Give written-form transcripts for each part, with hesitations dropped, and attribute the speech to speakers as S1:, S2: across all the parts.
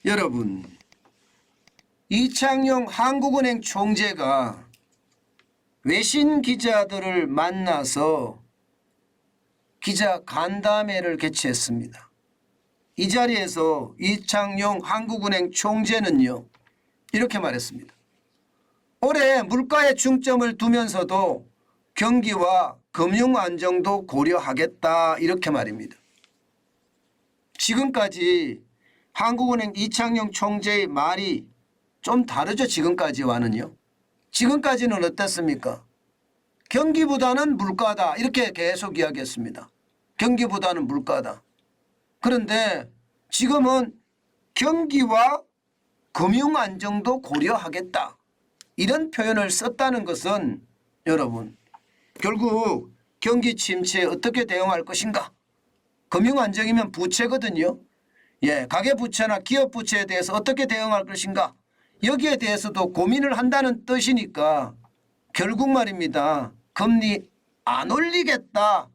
S1: 여러분, 이창용 한국은행 총재가 외신 기자들을 만나서 기자 간담회를 개최했습니다. 이 자리에서 이창용 한국은행 총재는요, 이렇게 말했습니다. 올해 물가에 중점을 두면서도 경기와 금융 안정도 고려하겠다, 이렇게 말입니다. 지금까지 한국은행 이창용 총재의 말이 좀 다르죠. 지금까지와는요. 지금까지는 어땠습니까? 경기보다는 물가다, 이렇게 계속 이야기했습니다. 경기보다는 물가다. 그런데 지금은 경기와 금융 안정도 고려하겠다, 이런 표현을 썼다는 것은 여러분, 결국 경기 침체에 어떻게 대응할 것인가? 금융 안정이면 부채거든요. 가계부채나 기업부채에 대해서 어떻게 대응할 것인가? 여기에 대해서도 고민을 한다는 뜻이니까 결국 말입니다. 금리 안 올리겠다,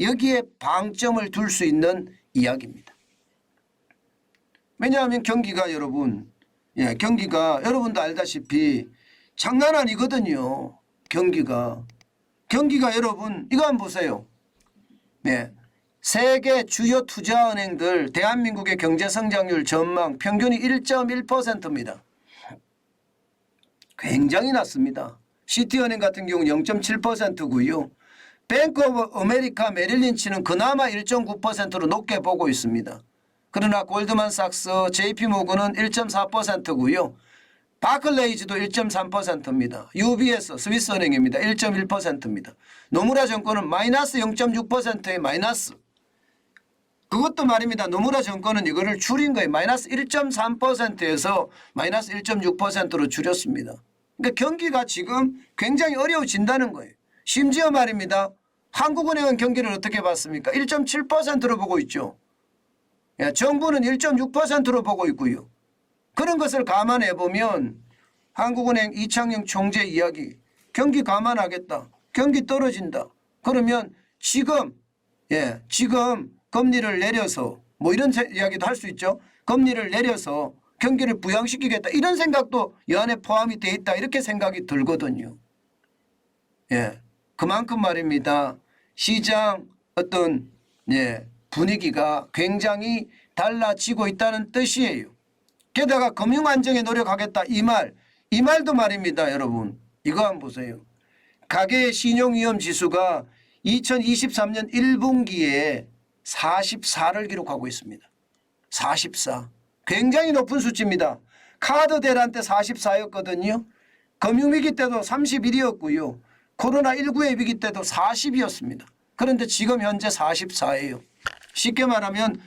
S1: 여기에 방점을 둘 수 있는 이야기입니다. 왜냐하면 경기가 여러분, 경기가 여러분도 알다시피 장난 아니거든요. 경기가 여러분, 이거 한번 보세요. 세계 주요 투자은행들 대한민국의 경제성장률 전망 평균이 1.1%입니다. 굉장히 낮습니다. 시티은행 같은 경우는 0.7%고요. 뱅크 오브 아메리카 메릴린치는 그나마 1.9%로 높게 보고 있습니다. 그러나 골드만삭스, JP모건은 1.4%고요. 바클레이즈도 1.3%입니다. UBS 스위스은행입니다. 1.1%입니다. 노무라 증권은 마이너스 0.6%의 마이너스. 그것도 말입니다. 노무라 증권은 이거를 줄인 거예요. 마이너스 1.3%에서 마이너스 1.6%로 줄였습니다. 그러니까 경기가 지금 굉장히 어려워진다는 거예요. 심지어 말입니다. 한국은행은 경기를 어떻게 봤습니까? 1.7%로 보고 있죠. 정부는 1.6%로 보고 있고요. 그런 것을 감안해 보면 한국은행 이창용 총재 이야기, 경기 감안하겠다, 경기 떨어진다, 그러면 지금 금리를 내려서 뭐 이런 이야기도 할 수 있죠. 금리를 내려서 경기를 부양시키겠다, 이런 생각도 이 안에 포함이 되어 있다, 이렇게 생각이 들거든요. 그만큼 말입니다. 시장 어떤 분위기가 굉장히 달라지고 있다는 뜻이에요. 게다가 금융 안정에 노력하겠다, 이 말도 말입니다. 여러분, 이거 한번 보세요. 가계 신용위험 지수가 2023년 1분기에 44를 기록하고 있습니다. 44. 굉장히 높은 수치입니다. 카드 대란 때 44였거든요. 금융위기 때도 31이었고요. 코로나19의 위기 때도 40이었습니다. 그런데 지금 현재 44예요. 쉽게 말하면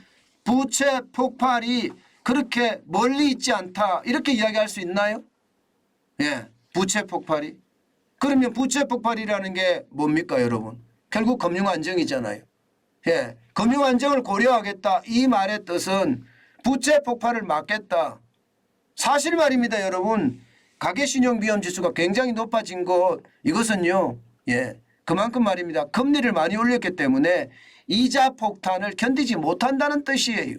S1: 부채 폭발이 그렇게 멀리 있지 않다, 이렇게 이야기할 수 있나요? 부채 폭발이. 그러면 부채 폭발이라는 게 뭡니까 여러분? 결국 금융 안정이잖아요. 금융 안정을 고려하겠다, 이 말의 뜻은 부채 폭발을 막겠다. 사실 말입니다. 여러분, 가계신용위험지수가 굉장히 높아진 것, 이것은요, 그만큼 말입니다. 금리를 많이 올렸기 때문에 이자 폭탄을 견디지 못한다는 뜻이에요.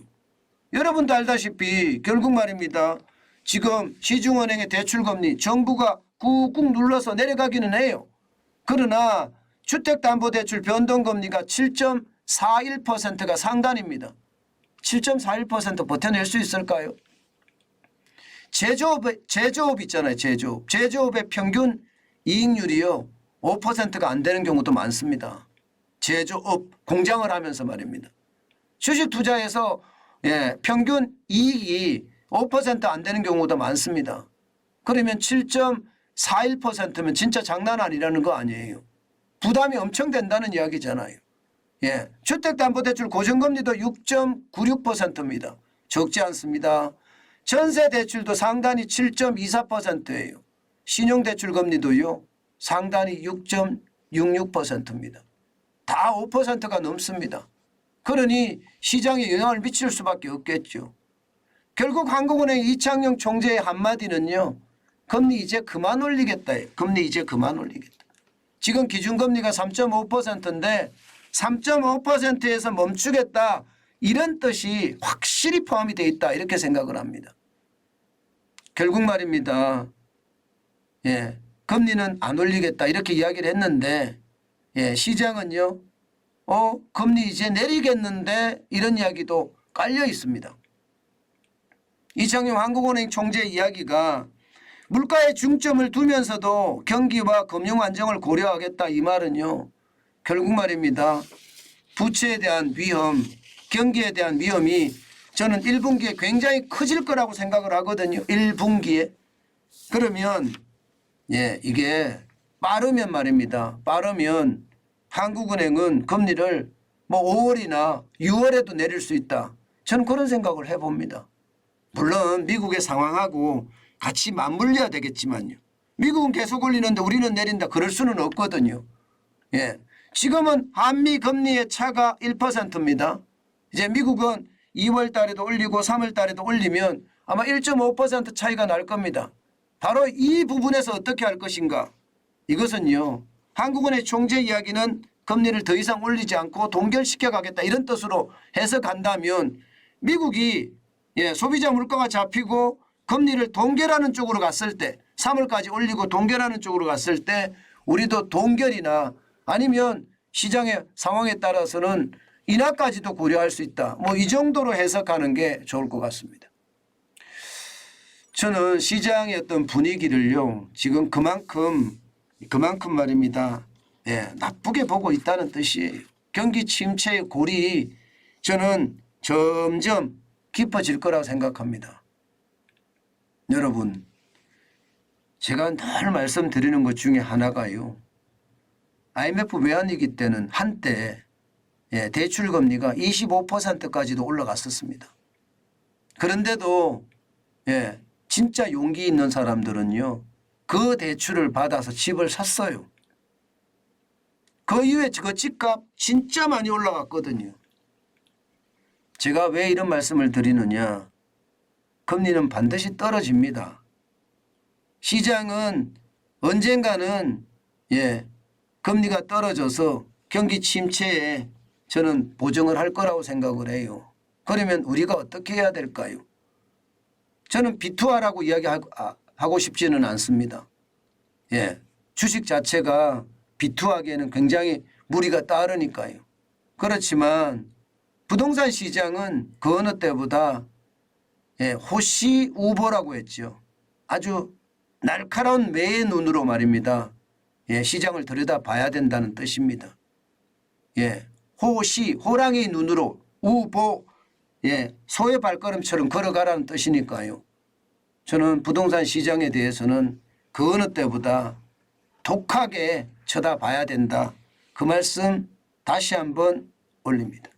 S1: 여러분도 알다시피 결국 말입니다. 지금 시중은행의 대출금리 정부가 꾹꾹 눌러서 내려가기는 해요. 그러나 주택담보대출 변동금리가 7.41%가 상단입니다. 7.41% 버텨낼 수 있을까요? 제조업 있잖아요. 제조업의 평균 이익률이요, 5%가 안 되는 경우도 많습니다. 제조업 공장을 하면서 말입니다. 주식 투자에서 평균 이익이 5% 안 되는 경우도 많습니다. 그러면 7.41%면 진짜 장난 아니라는 거 아니에요. 부담이 엄청 된다는 이야기잖아요. 주택담보대출 고정금리도 6.96%입니다. 적지 않습니다. 전세대출도 상단이 7.24%예요. 신용대출 금리도요, 상단이 6.66%입니다. 다 5%가 넘습니다. 그러니 시장에 영향을 미칠 수밖에 없겠죠. 결국 한국은행 이창용 총재의 한마디는요, 금리 이제 그만 올리겠다예요. 금리 이제 그만 올리겠다. 지금 기준금리가 3.5%인데 3.5%에서 멈추겠다, 이런 뜻이 확실히 포함이 되어 있다, 이렇게 생각을 합니다. 결국 말입니다. 예, 금리는 안 올리겠다 이렇게 이야기를 했는데 예, 시장은요. 금리 이제 내리겠는데 이런 이야기도 깔려 있습니다. 이창용 한국은행 총재 이야기가 물가에 중점을 두면서도 경기와 금융 안정을 고려하겠다 이 말은요. 결국 말입니다. 부채에 대한 위험, 경기에 대한 위험이 저는 1분기에 굉장히 커질 거라고 생각을 하거든요. 1분기에. 그러면 예, 이게 빠르면 말입니다. 빠르면 한국은행은 금리를 뭐 5월이나 6월에도 내릴 수 있다. 저는 그런 생각을 해봅니다. 물론 미국의 상황하고 같이 맞물려야 되겠지만요. 미국은 계속 올리는데 우리는 내린다. 그럴 수는 없거든요. 예, 지금은 한미 금리의 차가 1%입니다. 이제 미국은 2월 달에도 올리고 3월 달에도 올리면 아마 1.5% 차이가 날 겁니다. 바로 이 부분에서 어떻게 할 것인가. 이것은요. 한국은행 총재 이야기는 금리를 더 이상 올리지 않고 동결시켜 가겠다 이런 뜻으로 해석한다면 미국이 예, 소비자 물가가 잡히고 금리를 동결하는 쪽으로 갔을 때 3월까지 올리고 동결하는 쪽으로 갔을 때 우리도 동결이나 아니면 시장의 상황에 따라서는 인하까지도 고려할 수 있다. 뭐 이 정도로 해석하는 게 좋을 것 같습니다. 저는 시장의 어떤 분위기를요. 지금 그만큼 말입니다. 예, 나쁘게 보고 있다는 뜻이에요. 경기 침체의 골이 저는 점점 깊어질 거라고 생각합니다. 여러분, 제가 늘 말씀드리는 것 중에 하나가요. IMF 외환위기 때는 한때 예, 대출금리가 25%까지도 올라갔었습니다. 그런데도 예, 진짜 용기 있는 사람들은요. 그 대출을 받아서 집을 샀어요. 그 이후에 그 집값 진짜 많이 올라갔거든요. 제가 왜 이런 말씀을 드리느냐. 금리는 반드시 떨어집니다. 시장은 언젠가는 예, 금리가 떨어져서 경기 침체에 저는 보정을 할 거라고 생각을 해요. 그러면 우리가 어떻게 해야 될까요? 저는 비투하라고 이야기하고 싶지는 않습니다. 예, 주식 자체가 비투하기에는 굉장히 무리가 따르니까요. 그렇지만 부동산 시장은 그 어느 때보다 예, 호시우보라고 했죠. 아주 날카로운 매의 눈으로 말입니다. 예, 시장을 들여다봐야 된다는 뜻입니다. 예, 호랑이 눈으로 우보 예, 소의 발걸음처럼 걸어가라는 뜻이니까요. 저는 부동산 시장에 대해서는 그 어느 때보다 독하게 쳐다봐야 된다. 그 말씀 다시 한번 올립니다.